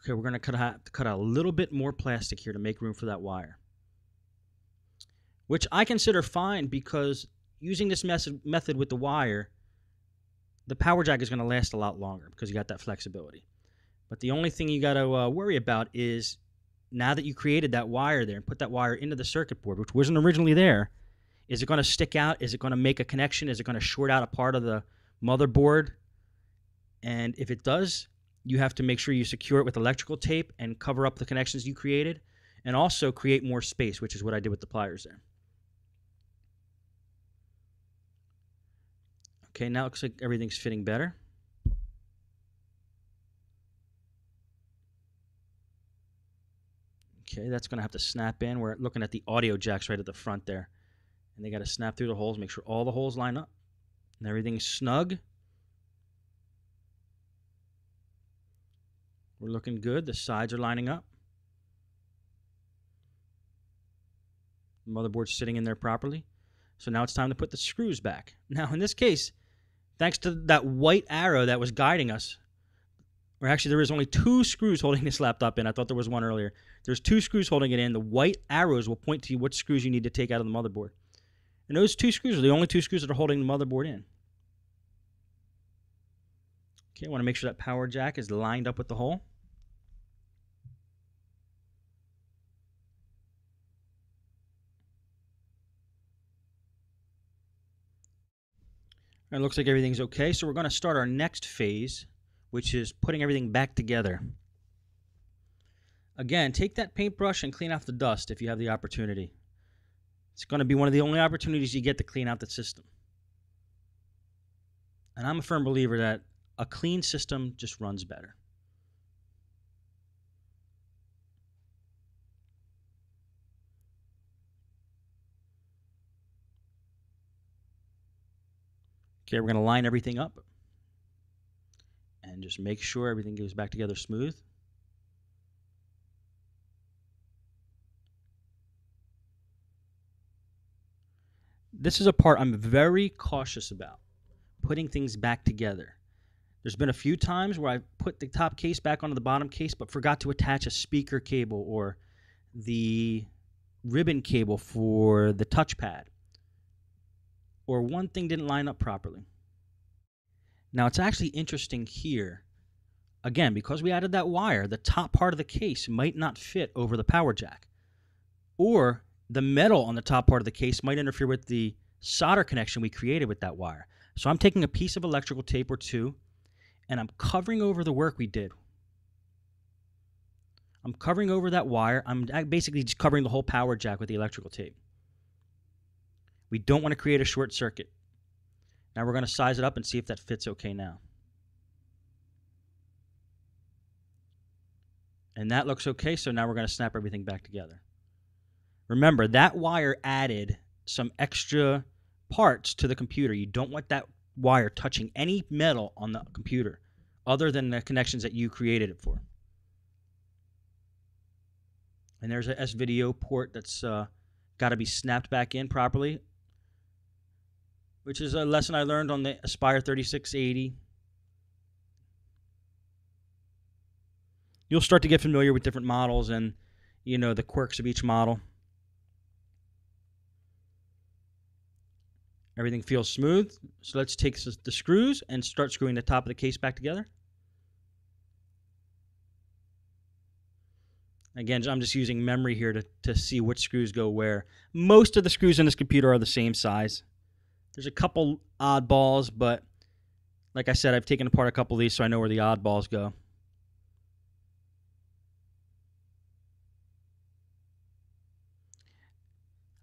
Okay, we're going to cut out a little bit more plastic here to make room for that wire, which I consider fine because using this method with the wire, the power jack is going to last a lot longer because you got that flexibility. But the only thing you got to worry about is now that you created that wire there and put that wire into the circuit board, which wasn't originally there, is it going to stick out? Is it going to make a connection? Is it going to short out a part of the motherboard? And if it does, you have to make sure you secure it with electrical tape and cover up the connections you created, and also create more space, which is what I did with the pliers there. Okay, now it looks like everything's fitting better. Okay, that's going to have to snap in. We're looking at the audio jacks right at the front there. And they got to snap through the holes, make sure all the holes line up and everything's snug. We're looking good. The sides are lining up. The motherboard's sitting in there properly. So now it's time to put the screws back. Now, in this case, thanks to that white arrow that was guiding us, or actually there is only 2 screws holding this laptop in. I thought there was one earlier. There's 2 screws holding it in. The white arrows will point to you what screws you need to take out of the motherboard. And those 2 screws are the only 2 screws that are holding the motherboard in. Okay, I want to make sure that power jack is lined up with the hole. It looks like everything's okay, so we're going to start our next phase, which is putting everything back together. Again, take that paintbrush and clean off the dust if you have the opportunity. It's going to be one of the only opportunities you get to clean out the system. And I'm a firm believer that a clean system just runs better. Okay, we're going to line everything up and just make sure everything goes back together smooth. This is a part I'm very cautious about, putting things back together. There's been a few times where I put the top case back onto the bottom case but forgot to attach a speaker cable or the ribbon cable for the touchpad, or one thing didn't line up properly. Now it's actually interesting here. Again, because we added that wire, the top part of the case might not fit over the power jack. Or the metal on the top part of the case might interfere with the solder connection we created with that wire. So I'm taking a piece of electrical tape or 2, and I'm covering over the work we did. I'm covering over that wire. I'm basically just covering the whole power jack with the electrical tape. We don't want to create a short circuit. Now we're going to size it up and see if that fits okay now. And that looks okay, so now we're going to snap everything back together. Remember, that wire added some extra parts to the computer. You don't want that wire touching any metal on the computer other than the connections that you created it for. And there's a S-video port that's got to be snapped back in properly, which is a lesson I learned on the Aspire 3680. You'll start to get familiar with different models and, you know, the quirks of each model. Everything feels smooth, so let's take the screws and start screwing the top of the case back together. Again, I'm just using memory here to see which screws go where. Most of the screws in this computer are the same size. There's a couple oddballs, but like I said, I've taken apart a couple of these so I know where the oddballs go.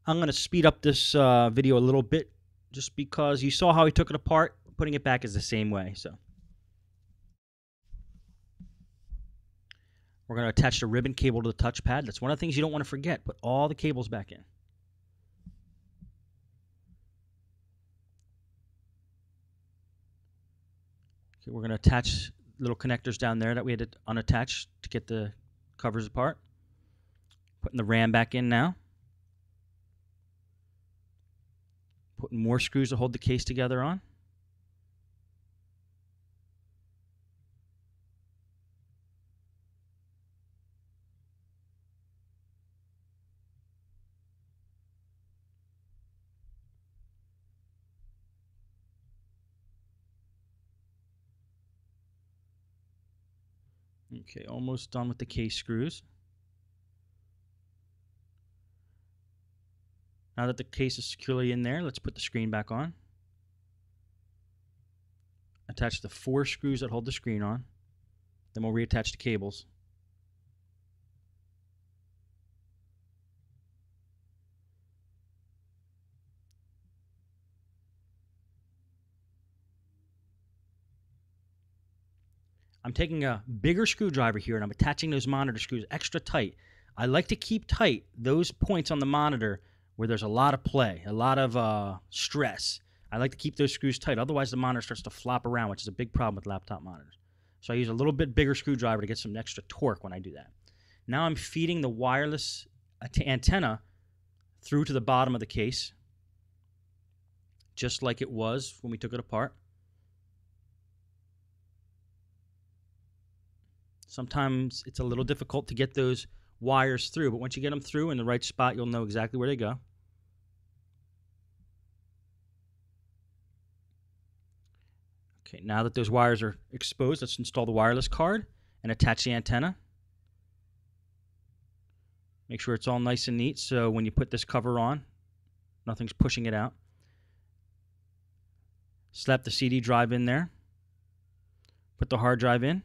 I'm going to speed up this video a little bit just because you saw how he took it apart. Putting it back is the same way. So we're going to attach the ribbon cable to the touchpad. That's one of the things you don't want to forget. Put all the cables back in. Okay, we're going to attach little connectors down there that we had to unattach to get the covers apart. Putting the RAM back in now. Putting more screws to hold the case together on. Okay, almost done with the case screws. Now that the case is securely in there, let's put the screen back on. Attach the 4 screws that hold the screen on. Then we'll reattach the cables. I'm taking a bigger screwdriver here and I'm attaching those monitor screws extra tight. I like to keep tight those points on the monitor where there's a lot of play, a lot of stress. I like to keep those screws tight. Otherwise, the monitor starts to flop around, which is a big problem with laptop monitors. So I use a little bit bigger screwdriver to get some extra torque when I do that. Now I'm feeding the wireless antenna through to the bottom of the case, just like it was when we took it apart. Sometimes it's a little difficult to get those wires through, but once you get them through in the right spot, you'll know exactly where they go. Okay, now that those wires are exposed, let's install the wireless card and attach the antenna. Make sure it's all nice and neat so when you put this cover on, nothing's pushing it out. Slap the CD drive in there. Put the hard drive in.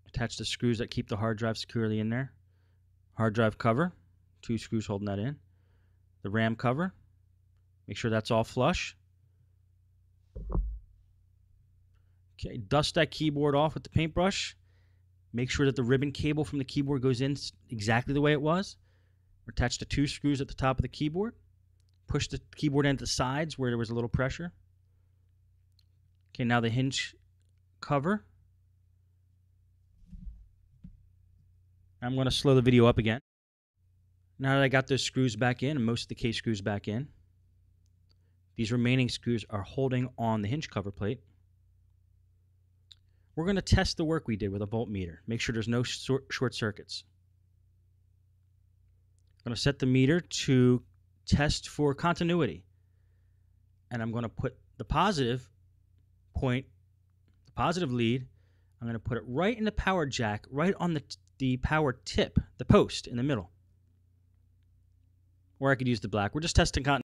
Attach the screws that keep the hard drive securely in there. Hard drive cover, 2 screws holding that in. The RAM cover, make sure that's all flush. Okay, dust that keyboard off with the paintbrush. Make sure that the ribbon cable from the keyboard goes in exactly the way it was. Attach the 2 screws at the top of the keyboard. Push the keyboard into the sides where there was a little pressure. Okay, now the hinge cover. I'm going to slow the video up again. Now that I got those screws back in and most of the case screws back in, these remaining screws are holding on the hinge cover plate. We're going to test the work we did with a voltmeter. Make sure there's no short circuits. I'm going to set the meter to test for continuity. And I'm going to put the positive point, the positive lead, I'm going to put it right in the power jack, right on the power tip, the post in the middle. Or I could use the black. We're just testing continuity.